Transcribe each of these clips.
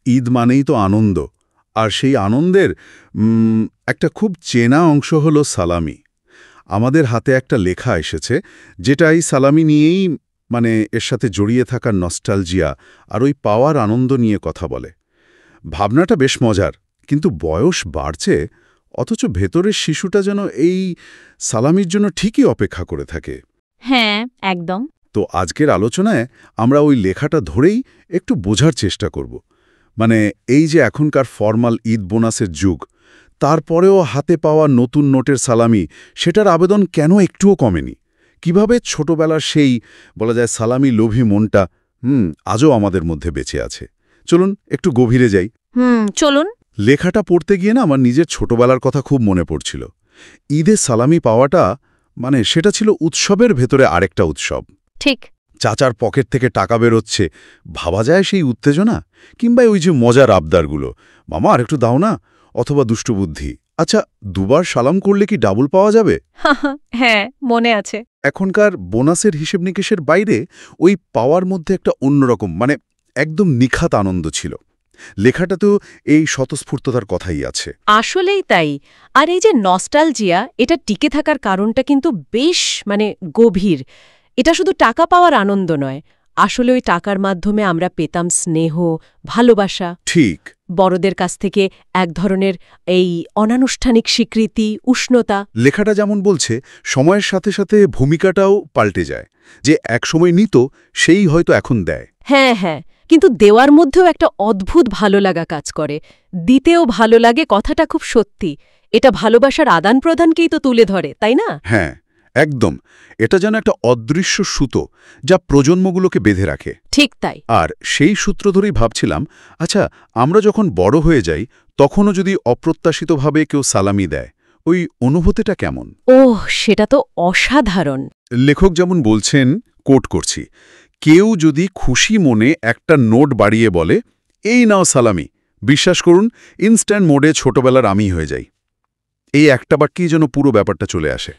ঈদ মানেই তো আনন্দ, আর সেই আনন্দের একটা খুব চেনা অংশ হলো সালামি। আমাদের হাতে একটা লেখা এসেছে, যেটা এই সালামি নিয়েই এর সাথে জড়িয়ে থাকার নস্টালজিয়া আর ওই পাওয়ার আনন্দ নিয়ে কথা বলে। ভাবনাটা বেশ মজার, কিন্তু বয়স বাড়ছে, অথচ ভেতরের শিশুটা যেন এই সালামির জন্য ঠিকই অপেক্ষা করে থাকে। হ্যাঁ, একদম। তো আজকের আলোচনায় আমরা ওই লেখাটা ধরেই একটু বোঝার চেষ্টা করব। এই যে এখনকার ফরমাল ঈদ বোনাসের যুগ, তারপরেও হাতে পাওয়া নতুন নোটের সালামি, সেটার আবেদন কেন একটুও কমেনি? কিভাবে ছোটবেলার সেই বলা যায় সালামি লোভী মনটা আজও আমাদের মধ্যে বেঁচে আছে? চলুন একটু গভীরে যাই। চলুন। লেখাটা পড়তে গিয়ে না আমার নিজের ছোটবেলার কথা খুব মনে পড়ছিল। ঈদে সালামি পাওয়াটা সেটা ছিল উৎসবের ভেতরে আরেকটা উৎসব। ঠিক। চাচার পকেট থেকে টাকা বেরোচ্ছে, ভাবা যায় সেই উত্তেজনা, কিংবা ওই যে মজার আবদারগুলো, মামা আর একটু দাও না, অথবা দুষ্টবুদ্ধি, আচ্ছা দুবার সালাম করলে কি ডাবল পাওয়া যাবে? হ্যাঁ, মনে আছে। এখনকার বোনাসের হিসেব নিকেশের বাইরে ওই পাওয়ার মধ্যে একটা অন্যরকম একদম নিখাত আনন্দ ছিল। লেখাটা তো এই স্বতঃস্ফূর্ততার কথাই আছে। আসলেই তাই। আর এই যে নস্টালজিয়া, এটা টিকে থাকার কারণটা কিন্তু বেশ গভীর। এটা শুধু টাকা পাওয়ার আনন্দ নয়, আসলে ওই টাকার মাধ্যমে আমরা পেতাম স্নেহ, ভালোবাসা। ঠিক। বড়দের কাছ থেকে এক ধরনের এই অনানুষ্ঠানিক স্বীকৃতি, উষ্ণতা। লেখাটা যেমন বলছে, সময়ের সাথে সাথে ভূমিকাটাও পাল্টে যায়। যে একসময় নিত, সেই হয়তো এখন দেয়। হ্যাঁ হ্যাঁ, কিন্তু দেওয়ার মধ্যেও একটা অদ্ভুত ভালো লাগা কাজ করে। দিতেও ভালো লাগে, কথাটা খুব সত্যি। এটা ভালোবাসার আদান প্রদানকেই তো তুলে ধরে, তাই না? হ্যাঁ, একদম। এটা যেন একটা অদৃশ্য সুতো, যা প্রজন্মগুলোকে বেঁধে রাখে। ঠিক তাই। আর সেই সূত্র ধরেই ভাবছিলাম, আচ্ছা আমরা যখন বড় হয়ে যাই, তখনও যদি অপ্রত্যাশিতভাবে কেউ সালামি দেয়, ওই অনুভূতিটা কেমন? ওহ, সেটা তো অসাধারণ। লেখক যেমন বলছেন, কোট করছি, কেউ যদি খুশি মনে একটা নোট বাড়িয়ে বলে, এই নাও সালামি, বিশ্বাস করুন ইনস্ট্যান্ট মোডে ছোটবেলার আমি হয়ে যাই। এই একটা বাক্যেই যেন পুরো ব্যাপারটা চলে আসে।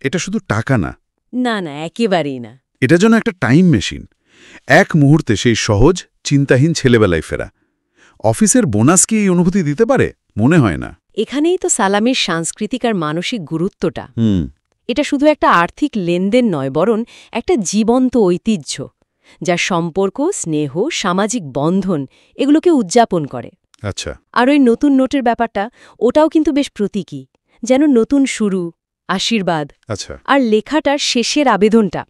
এটা শুধু টাকা না, না না, একেবারেই না। এটা যেন একটা টাইম মেশিন। এক মুহূর্তে সেই সহজ চিন্তাহীন ছেলেবেলায় ফেরা। অফিসের বোনাস কি এই অনুভূতি দিতে পারে? মনে হয় না। এখানেই তো সালামির সাংস্কৃতিক আর মানসিক গুরুত্বটা। এটা শুধু একটা আর্থিক লেনদেন নয়, বরং একটা জীবন্ত ঐতিহ্য, যা সম্পর্ক, স্নেহ, সামাজিক বন্ধন এগুলোকে উদযাপন করে। আচ্ছা। আর ওই নতুন নোটের ব্যাপারটা, ওটাও কিন্তু বেশ প্রতীকী, যেন নতুন শুরু, আশীর্বাদ। আচ্ছা। আর লেখাটার শেষের আবেদনটা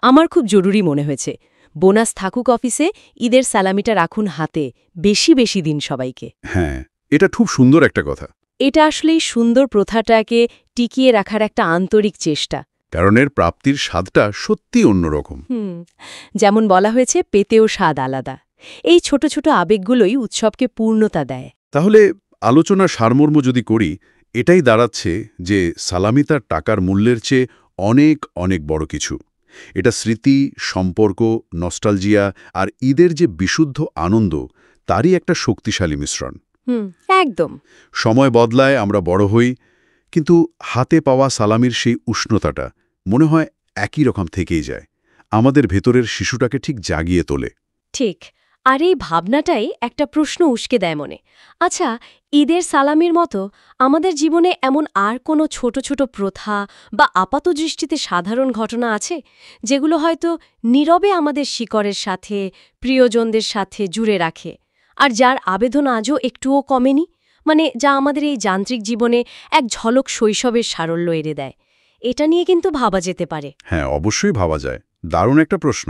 আমার খুব জরুরি মনে হয়েছে। বোনাস থাকুক অফিসে, ঈদের সালামিটা রাখুন হাতে, বেশি বেশি দিন সবাইকে। হ্যাঁ, এটা খুব সুন্দর একটা কথা। এটা আসলেই সুন্দর প্রথাটাকে টিকিয়ে রাখার একটা আন্তরিক চেষ্টা। কারণ এর প্রাপ্তির স্বাদটা সত্যি অন্যরকম। যেমন বলা হয়েছে, পেতেও স্বাদ আলাদা। এই ছোট ছোট আবেগগুলোই উৎসবকে পূর্ণতা দেয়। তাহলে আলোচনার সারমর্ম যদি করি, এটাই দাঁড়াচ্ছে যে সালামি তার টাকার মূল্যের চেয়ে অনেক অনেক বড় কিছু। এটা স্মৃতি, সম্পর্ক, নস্টালজিয়া আর ঈদের যে বিশুদ্ধ আনন্দ, তারই একটা শক্তিশালী মিশ্রণ। একদম। সময় বদলায়, আমরা বড় হই, কিন্তু হাতে পাওয়া সালামির সেই উষ্ণতাটা মনে হয় একই রকম থেকেই যায়। আমাদের ভেতরের শিশুটাকে ঠিক জাগিয়ে তোলে। ঠিক। আর এই ভাবনাটাই একটা প্রশ্ন উস্কে দেয় মনে। আচ্ছা, ঈদের সালামির মতো আমাদের জীবনে এমন আর কোনো ছোট ছোট প্রথা বা আপাতদৃষ্টিতে সাধারণ ঘটনা আছে, যেগুলো হয়তো নীরবে আমাদের শিকড়ের সাথে, প্রিয়জনদের সাথে জুড়ে রাখে, আর যার আবেদন আজও একটুও কমেনি? যা আমাদের এই যান্ত্রিক জীবনে এক ঝলক শৈশবের সারল্য এনে দেয়। এটা নিয়ে কিন্তু ভাবা যেতে পারে। হ্যাঁ, অবশ্যই ভাবা যায়। দারুণ একটা প্রশ্ন।